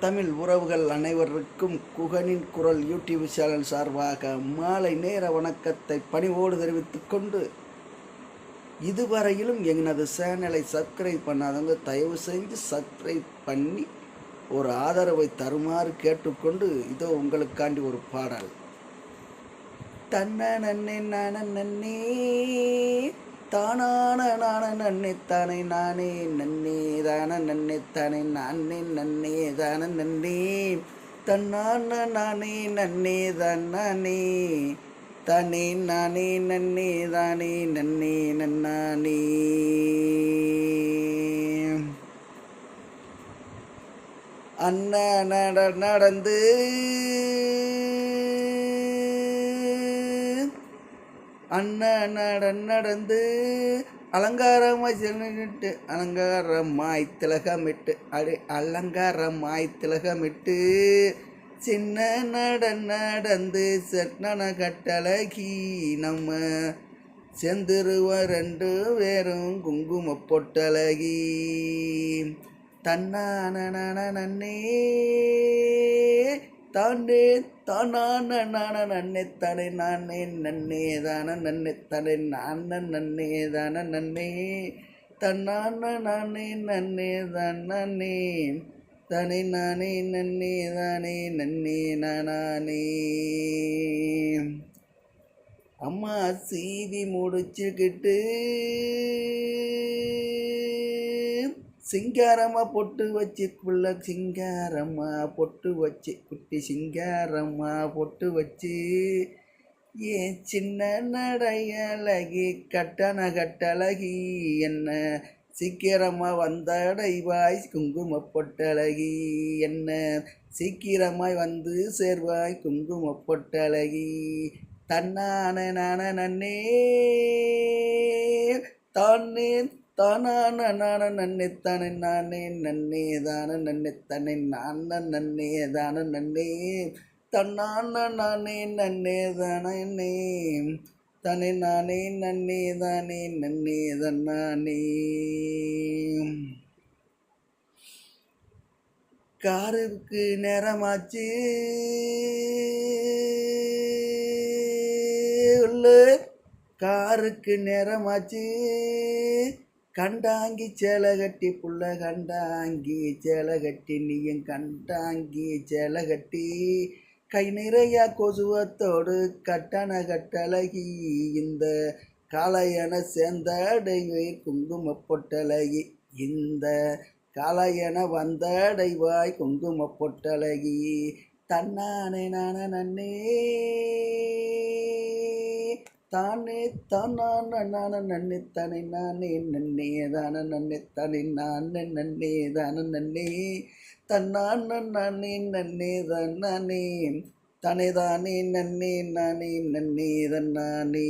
தமிழ் உறவுகள் அனைவருக்கும் குகனின் குரல் யூடியூப் சேனல் சார்பாக மாலை நேர வணக்கத்தை பணிவோடு தெரிவித்துக் கொண்டு, இதுவரையிலும் எனது சேனலை சப்ஸ்கிரைப் பண்ணாதவங்க தயவு செஞ்சு சப்ஸ்கிரைப் பண்ணி ஒரு ஆதரவை தருமாறு கேட்டுக்கொண்டு, இதோ உங்களுக்காண்டி ஒரு பாடல். தன்ன நன்னே நான நன்னே தானான நான நன்னே தானே நானே நன்னே தான நன்னே தானே நானே நன்னே தான நன்னே தன்னான நானே நன்னே தான் நானே தானே நானே நன்னே தானே நன்னே நன்னானே. அண்ணா நடந்து அண்ணன் நடந்து அலங்காரமாய் சென்னிட்டு அலங்காரமாய் திலகமிட்டு அலங்காரமாய் திலகமிட்டு சின்ன நடந்து சென்னன கட்டழகி நம்ம செந்துருவ ரெண்டு பேரும் குங்கும பொட்டழகி தன்னான நன்னே தானே தானான நான நன்னே தானே நானே நன்னே தான நன்னே தானே நான நன்னே தான நன்னே தன்னான நானே நன்னே தான் நானே தானே நானே நன்னே தானே நன்னே நானே. அம்மா சீவி முடிச்சுக்கிட்டு சிங்காரமா பொட்டு வச்சு புள்ள சிங்காரம்மா பொட்டு வச்சு குட்டி சிங்காரம்மா பொட்டு வச்சு ஏன் சின்ன நடையழகி கட்டண கட்டழகி என்ன சீக்கிரமாக வந்தடைவாய் குங்கும பொட்டழகி என்ன சீக்கிரமாய் வந்து சேர்வாய் குங்கும பொட்டழகி தன்னான நான நன்னே தானே தானான நான நன்னே தானே நானே நன்னே தான நன்னே தானே நான நன்னே தான நன்னே தன்னான நானே நன்னே தானே தானே நானே நன்னே தானே நன்னே தன்னானே. காருக்கு நேரமாச்சு காருக்கு நேரமாச்சு கண்டாங்கி சேலை கட்டி புள்ள கண்டாங்கி சேலை கட்டி நீயும் கண்டாங்கி சேலை கட்டி கை நிறைய கொசுவத்தோடு கட்டண கட்டழகி இந்த காளையன சேர்ந்தடைவாய் குங்கும பொட்டழகி இந்த காளையன வந்தடைவாய் குங்கும பொட்டழகி தன்னானே நான நன்னே தானே தானான நான நன்னே தானே நானே நன்னே தான நன்னே தானே நானே நன்னே தான நன்னே தன்னான நானே நன்னே தான் நானே தானே தானே நன்னே நானே நன்னே தான் நானே.